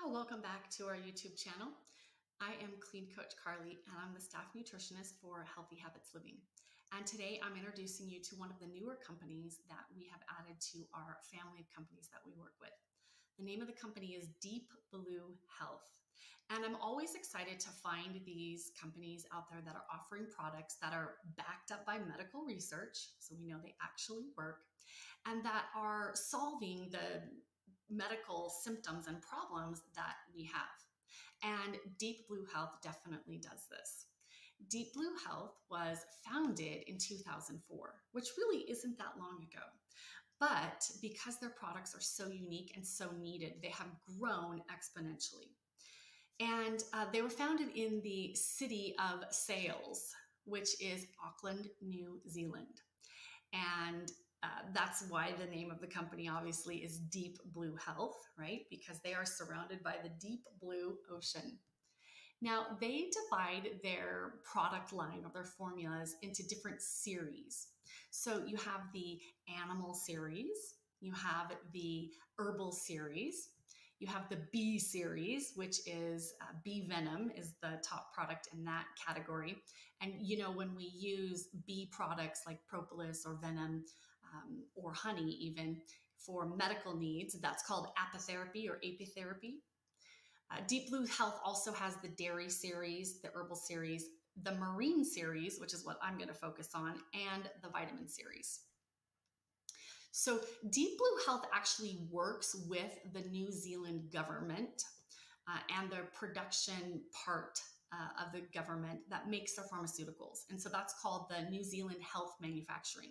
Oh, welcome back to our YouTube channel. I am Clean Coach Carly, and I'm the staff nutritionist for Healthy Habits Living. And today I'm introducing you to one of the newer companies that we have added to our family of companies that we work with. The name of the company is Deep Blue Health. And I'm always excited to find these companies out there that are offering products that are backed up by medical research, so we know they actually work, and that are solving the medical symptoms and problems that we have. And Deep Blue Health definitely does this. Deep Blue Health was founded in 2004, which really isn't that long ago. But because their products are so unique and so needed, they have grown exponentially. And they were founded in the city of Sales, which is Auckland, New Zealand. And that's why the name of the company obviously is Deep Blue Health, right? Because they are surrounded by the deep blue ocean. Now, they divide their product line or their formulas into different series. So you have the animal series, you have the herbal series, you have the bee series, which is bee venom is the top product in that category. And you know, when we use bee products like propolis or venom or honey even for medical needs, that's called apitherapy or apitherapy. Deep Blue Health also has the dairy series, the herbal series, the marine series, which is what I'm going to focus on, and the vitamin series. So Deep Blue Health actually works with the New Zealand government and the production part of the government that makes their pharmaceuticals. And so that's called the New Zealand Health Manufacturing.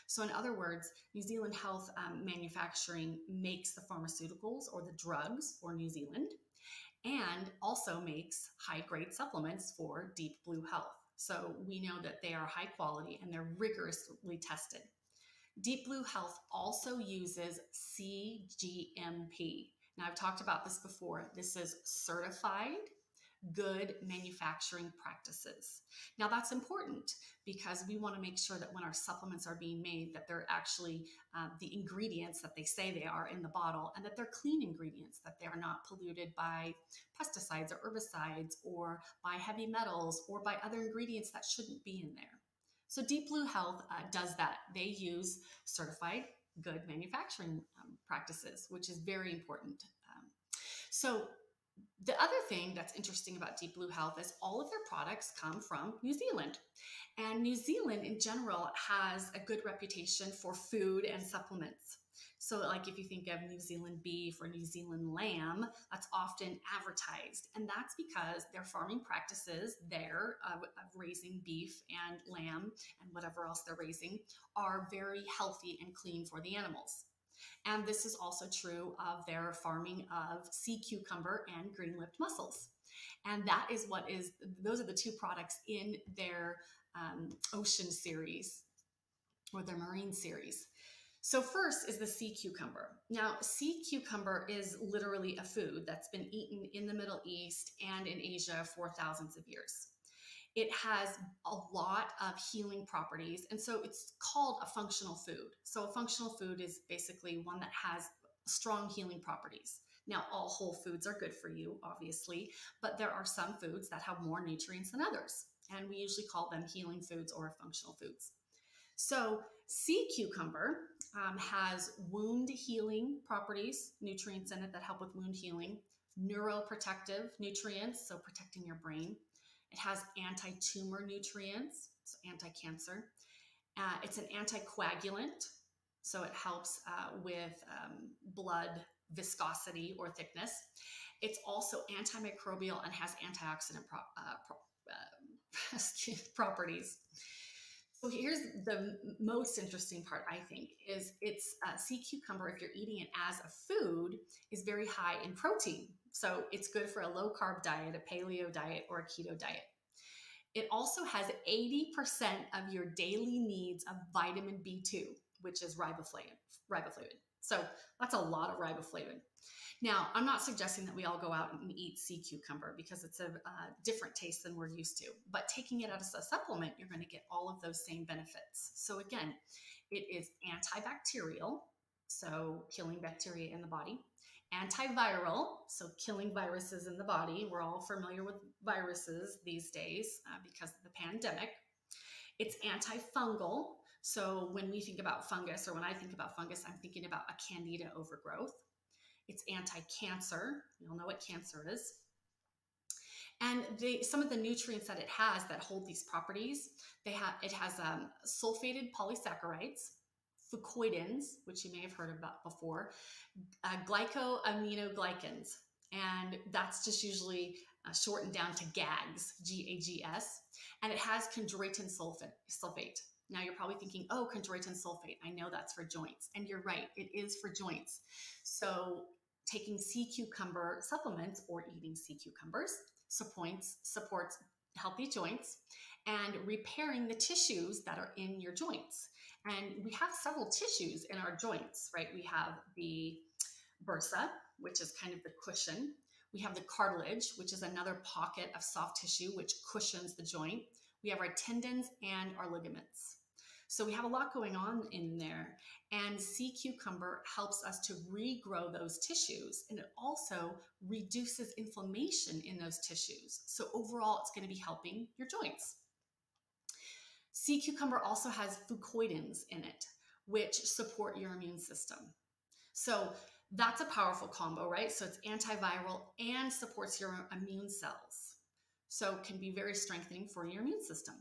So in other words, New Zealand Health Manufacturing makes the pharmaceuticals or the drugs for New Zealand and also makes high-grade supplements for Deep Blue Health. So we know that they are high quality and they're rigorously tested. Deep Blue Health also uses CGMP. Now, I've talked about this before. This is Certified Good Manufacturing Practices. Now, that's important because we want to make sure that when our supplements are being made, that they're actually the ingredients that they say they are in the bottle, and that they're clean ingredients, that they are not polluted by pesticides or herbicides or by heavy metals or by other ingredients that shouldn't be in there. So Deep Blue Health does that. They use certified good manufacturing practices, which is very important. So the other thing that's interesting about Deep Blue Health is all of their products come from New Zealand. And New Zealand in general has a good reputation for food and supplements. So like if you think of New Zealand beef or New Zealand lamb, that's often advertised. And that's because their farming practices there of raising beef and lamb and whatever else they're raising are very healthy and clean for the animals. And this is also true of their farming of sea cucumber and green-lipped mussels. And that is those are the two products in their ocean series or their marine series. So first is the sea cucumber. Now, sea cucumber is literally a food that's been eaten in the Middle East and in Asia for thousands of years. It has a lot of healing properties, and so it's called a functional food. So a functional food is basically one that has strong healing properties. Now, all whole foods are good for you, obviously, but there are some foods that have more nutrients than others, and we usually call them healing foods or functional foods. So sea cucumber has wound healing properties, nutrients in it that help with wound healing, neuroprotective nutrients, so protecting your brain. It has anti-tumor nutrients, so anti-cancer. It's an anticoagulant, so it helps with blood viscosity or thickness. It's also antimicrobial and has antioxidant properties. So here's the most interesting part, I think, is it's sea cucumber, if you're eating it as a food, is very high in protein. So it's good for a low-carb diet, a paleo diet, or a keto diet. It also has 80% of your daily needs of vitamin B2, which is riboflavin. So that's a lot of riboflavin. Now, I'm not suggesting that we all go out and eat sea cucumber because it's a different taste than we're used to. But taking it as a supplement, you're going to get all of those same benefits. So again, it is antibacterial, so killing bacteria in the body, antiviral, so killing viruses in the body. We're all familiar with viruses these days because of the pandemic. It's antifungal. So when we think about fungus, or when I think about fungus, I'm thinking about a candida overgrowth. It's anti-cancer. We all know what cancer is. And some of the nutrients that it has that hold these properties, it has sulfated polysaccharides, fucoidins, which you may have heard about before, glycoaminoglycans, and that's just usually shortened down to GAGs, G-A-G-S, and it has chondroitin sulfate. Now you're probably thinking, oh, chondroitin sulfate, I know that's for joints, and you're right, it is for joints. So taking sea cucumber supplements or eating sea cucumbers supports healthy joints and repairing the tissues that are in your joints. And we have several tissues in our joints, right? We have the bursa, which is kind of the cushion. We have the cartilage, which is another pocket of soft tissue, which cushions the joint. We have our tendons and our ligaments. So we have a lot going on in there. And sea cucumber helps us to regrow those tissues. And it also reduces inflammation in those tissues. So overall, it's going to be helping your joints. Sea cucumber also has fucoidins in it, which support your immune system. So that's a powerful combo, right? So it's antiviral and supports your immune cells. So it can be very strengthening for your immune system.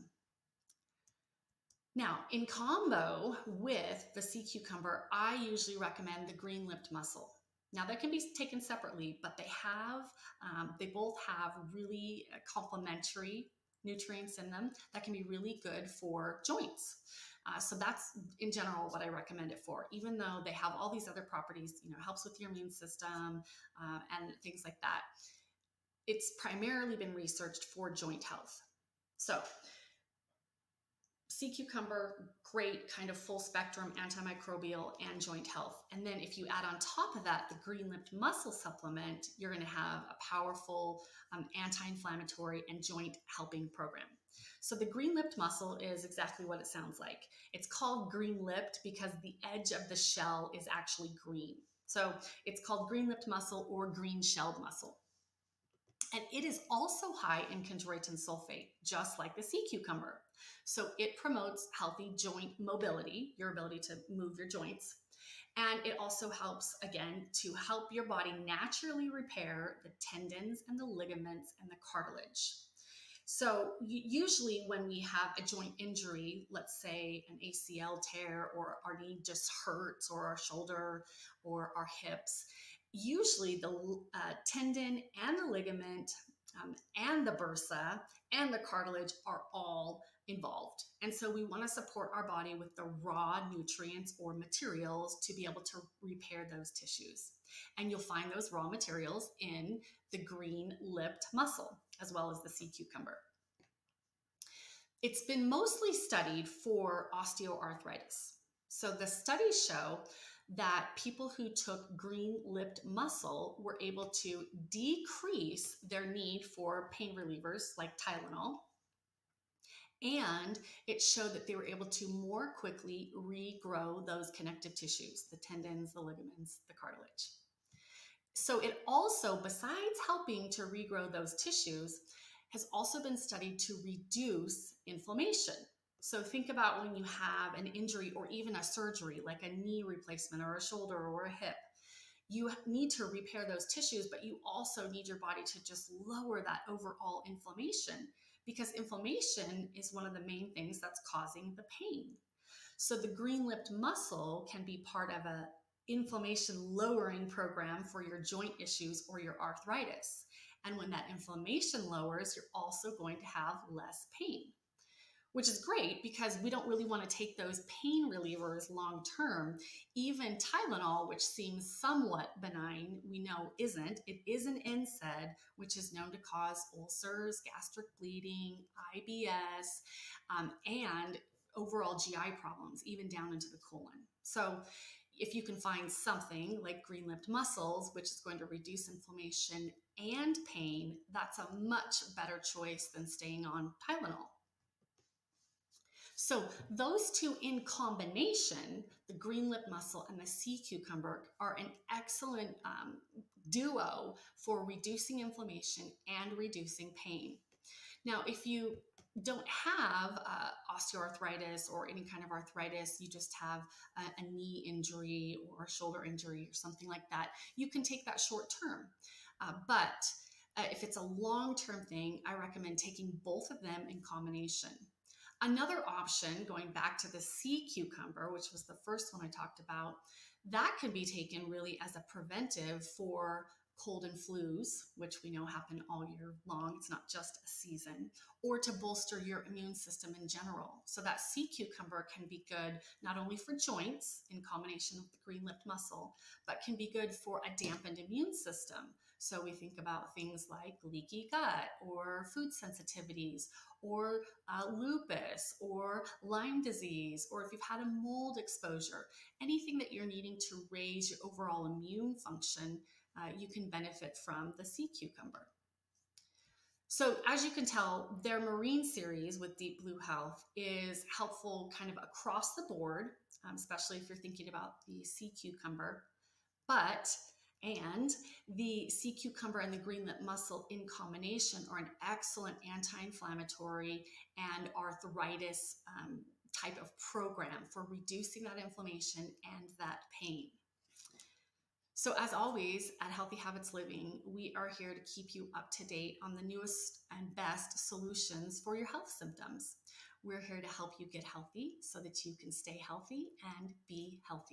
Now, in combo with the sea cucumber, I usually recommend the green-lipped mussel. Now, that can be taken separately, but they both have really complementary nutrients in them that can be really good for joints. So that's in general what I recommend it for, even though they have all these other properties, helps with your immune system and things like that. It's primarily been researched for joint health. So sea cucumber, great kind of full spectrum antimicrobial and joint health. And then if you add on top of that the green-lipped mussel supplement, you're going to have a powerful anti-inflammatory and joint helping program. So the green-lipped mussel is exactly what it sounds like. It's called green-lipped because the edge of the shell is actually green. So it's called green-lipped mussel or green-shelled mussel. And it is also high in chondroitin sulfate, just like the sea cucumber. So it promotes healthy joint mobility, your ability to move your joints. And it also helps, again, to help your body naturally repair the tendons and the ligaments and the cartilage. So usually when we have a joint injury, let's say an ACL tear, or our knee just hurts, or our shoulder or our hips, usually the tendon and the ligament and the bursa and the cartilage are all involved. And so we want to support our body with the raw nutrients or materials to be able to repair those tissues. And you'll find those raw materials in the green-lipped mussel, as well as the sea cucumber. It's been mostly studied for osteoarthritis. So the studies show that people who took green-lipped mussel were able to decrease their need for pain relievers like Tylenol. And it showed that they were able to more quickly regrow those connective tissues, the tendons, the ligaments, the cartilage. So it also, besides helping to regrow those tissues, has also been studied to reduce inflammation. So think about when you have an injury or even a surgery, like a knee replacement or a shoulder or a hip. You need to repair those tissues, but you also need your body to just lower that overall inflammation, because inflammation is one of the main things that's causing the pain. So the green-lipped mussel can be part of an inflammation lowering program for your joint issues or your arthritis. And when that inflammation lowers, you're also going to have less pain, which is great because we don't really want to take those pain relievers long term. Even Tylenol, which seems somewhat benign, we know isn't. It is an NSAID, which is known to cause ulcers, gastric bleeding, IBS, and overall GI problems, even down into the colon. So if you can find something like green-lipped mussels, which is going to reduce inflammation and pain, that's a much better choice than staying on Tylenol. So those two in combination, the green-lipped mussel and the sea cucumber, are an excellent duo for reducing inflammation and reducing pain. Now, if you don't have osteoarthritis or any kind of arthritis, you just have a knee injury or a shoulder injury or something like that, you can take that short term. But if it's a long-term thing, I recommend taking both of them in combination. Another option, going back to the sea cucumber, which was the first one I talked about, that can be taken really as a preventive for cold and flus, which we know happen all year long. It's not just a season, or to bolster your immune system in general. So that sea cucumber can be good not only for joints in combination with the green-lipped mussel, but can be good for a dampened immune system. So we think about things like leaky gut or food sensitivities or lupus or Lyme disease, or if you've had a mold exposure, anything that you're needing to raise your overall immune function, you can benefit from the sea cucumber. So as you can tell, their marine series with Deep Blue Health is helpful kind of across the board, especially if you're thinking about the sea cucumber. And the sea cucumber and the green-lipped mussel in combination are an excellent anti-inflammatory and arthritis type of program for reducing that inflammation and that pain. So as always, at Healthy Habits Living, we are here to keep you up to date on the newest and best solutions for your health symptoms. We're here to help you get healthy so that you can stay healthy and be healthy.